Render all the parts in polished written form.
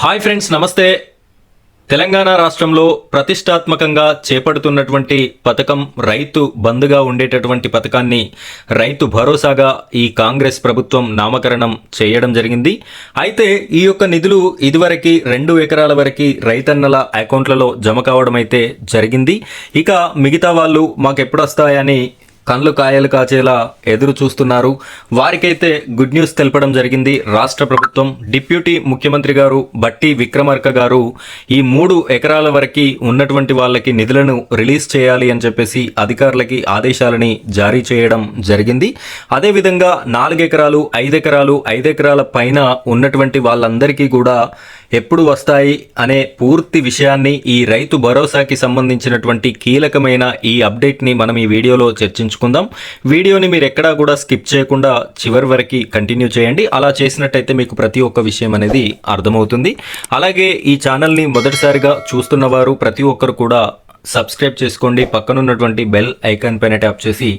Hi friends, నమస్తే. తెలంగాణ రాష్ట్రంలో ప్రతిష్టాత్మకంగా చేపడుతున్నటువంటి పథకం రైతు బంధుగా ఉండేటటువంటి పథకాన్ని రైతు భరోసాగా ఈ కాంగ్రెస్ ప్రభుత్వం నామకరణం చేయడం జరిగింది. అయితే ఈ యొక్క నిధులు ఇదివరకు 2 ఎకరాల వరకు రైతన్నల అకౌంట్లలో జమ కావడం అయితే జరిగింది. ఇక మిగతా వాళ్ళు మాకెప్పుడు వస్తాయని కళ్ళు కాయలు కాచేలా ఎదురు చూస్తున్నారు. వారికైతే గుడ్ న్యూస్ తెలపడం జరిగింది రాష్ట్ర ప్రభుత్వం. డిప్యూటీ ముఖ్యమంత్రి గారు బట్టి విక్రమార్క గారు ఈ 3 ఎకరాల వరకు ఉన్నటువంటి వాళ్ళకి నిధులను రిలీజ్ చేయాలి అని చెప్పేసి అధికారులకి ఆదేశాలని జారీ చేయడం జరిగింది. అదేవిధంగా 4 ఎకరాలు 5 ఎకరాలు 5 ఎకరాల పైన ఉన్నటువంటి వాళ్ళందరికీ కూడా ఎప్పుడు వస్తాయి అనే పూర్తి విషయాన్ని ఈ రైతు భరోసాకి సంబంధించినటువంటి కీలకమైన ఈ అప్డేట్ని మనం ఈ వీడియోలో చర్చించుకుందాం. వీడియోని మీరు ఎక్కడా కూడా స్కిప్ చేయకుండా చివరి వరకు కంటిన్యూ చేయండి. అలా చేసినట్టయితే మీకు ప్రతి ఒక్క విషయం అనేది అర్థమవుతుంది. అలాగే ఈ ఛానల్ని మొదటిసారిగా చూస్తున్న వారు ప్రతి ఒక్కరు కూడా సబ్స్క్రైబ్ చేసుకోండి. పక్కనున్నటువంటి బెల్ ఐకాన్ పైన ట్యాప్ చేసి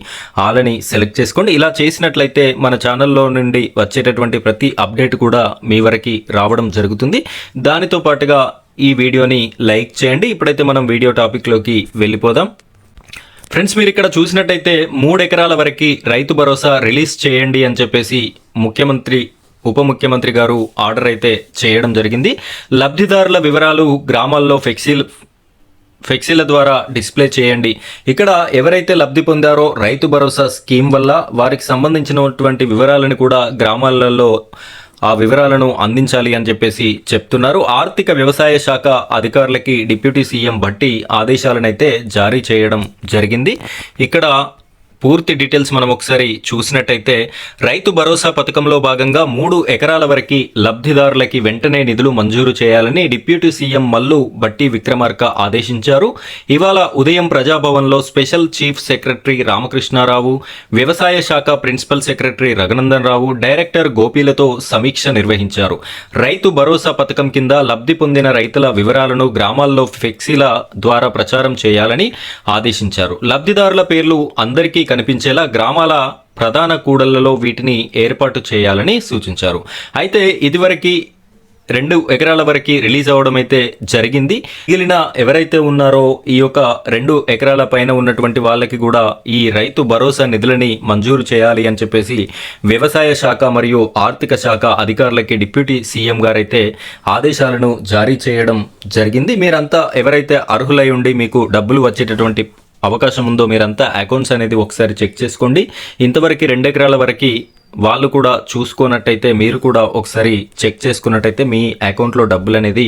ఆల్ అని సెలెక్ట్ చేసుకోండి. ఇలా చేసినట్లయితే మన ఛానల్లో నుండి వచ్చేటటువంటి ప్రతి అప్డేట్ కూడా మీ వరకు రావడం జరుగుతుంది. దానితో పాటుగా ఈ వీడియోని లైక్ చేయండి. ఇప్పుడైతే మనం వీడియో టాపిక్లోకి వెళ్ళిపోదాం. ఫ్రెండ్స్, మీరు ఇక్కడ చూసినట్టయితే 3 ఎకరాల వరకు రైతు భరోసా రిలీజ్ చేయండి అని చెప్పేసి ముఖ్యమంత్రి ఉప ముఖ్యమంత్రి గారు ఆర్డర్ అయితే చేయడం జరిగింది. లబ్ధిదారుల వివరాలు గ్రామాల్లో ఫ్లెక్సీల ద్వారా డిస్ప్లే చేయండి. ఇక్కడ ఎవరైతే లబ్ధి పొందారో రైతు భరోసా స్కీమ్ వల్ల వారికి సంబంధించినటువంటి వివరాలను కూడా గ్రామాలలో ఆ వివరాలను అందించాలి అని చెప్పేసి చెప్తున్నారు. ఆర్థిక వ్యవసాయ శాఖ అధికారులకి డిప్యూటీ సీఎం బట్టి ఆదేశాలనైతే జారీ చేయడం జరిగింది. ఇక్కడ పూర్తి డీటెయిల్స్ మనం ఒకసారి చూసినట్టయితే రైతు భరోసా పథకంలో భాగంగా 3 ఎకరాల వరకు లబ్ధిదారులకి వెంటనే నిధులు మంజూరు చేయాలని డిప్యూటీ సీఎం మల్లు బట్టి విక్రమార్క ఆదేశించారు. ఇవాళ ఉదయం ప్రజాభవన్లో స్పెషల్ చీఫ్ సెక్రటరీ రామకృష్ణారావు, వ్యవసాయ శాఖ principal secretary Raghunandan Rao, director గోపీలతో సమీక్ష నిర్వహించారు. రైతు భరోసా పథకం కింద లబ్ధి పొందిన రైతుల వివరాలను గ్రామాల్లో ఫ్లెక్సీల ద్వారా ప్రచారం చేయాలని ఆదేశించారు. లబ్ధిదారుల పేర్లు అందరికీ కనిపించేలా గ్రామాల ప్రధాన కూడళ్లలో వీటిని ఏర్పాటు చేయాలని సూచించారు. అయితే ఇదివరకు 2 ఎకరాల వరకు రిలీజ్ అవ్వడం అయితే జరిగింది. మిగిలిన ఎవరైతే ఉన్నారో ఈ యొక్క 2 ఎకరాల పైన ఉన్నటువంటి వాళ్ళకి కూడా ఈ రైతు భరోసా నిధులని మంజూరు చేయాలి అని చెప్పేసి వ్యవసాయ శాఖ మరియు ఆర్థిక శాఖ అధికారులకి డిప్యూటీ సీఎం గారైతే ఆదేశాలను జారీ చేయడం జరిగింది. మీరంతా ఎవరైతే అర్హులై ఉండి మీకు డబ్బులు వచ్చేటటువంటి అవకాశం ఉందో మీరంతా అకౌంట్స్ అనేది ఒకసారి చెక్ చేసుకోండి. ఇంతవరకు 2 ఎకరాల వరకు వాళ్ళు కూడా చూసుకున్నట్టయితే మీరు కూడా ఒకసారి చెక్ చేసుకున్నట్టయితే మీ అకౌంట్లో డబ్బులు అనేది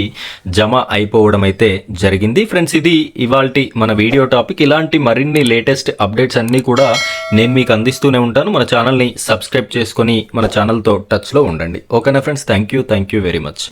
జమ అయిపోవడం అయితే జరిగింది. ఫ్రెండ్స్, ఇది ఇవాల్టి మన వీడియో టాపిక్. ఇలాంటి మరిన్ని లేటెస్ట్ అప్డేట్స్ అన్నీ కూడా నేను మీకు అందిస్తూనే ఉంటాను. మన ఛానల్ని సబ్స్క్రైబ్ చేసుకొని మన ఛానల్తో టచ్లో ఉండండి. ఓకేనా friends? Thank you very much.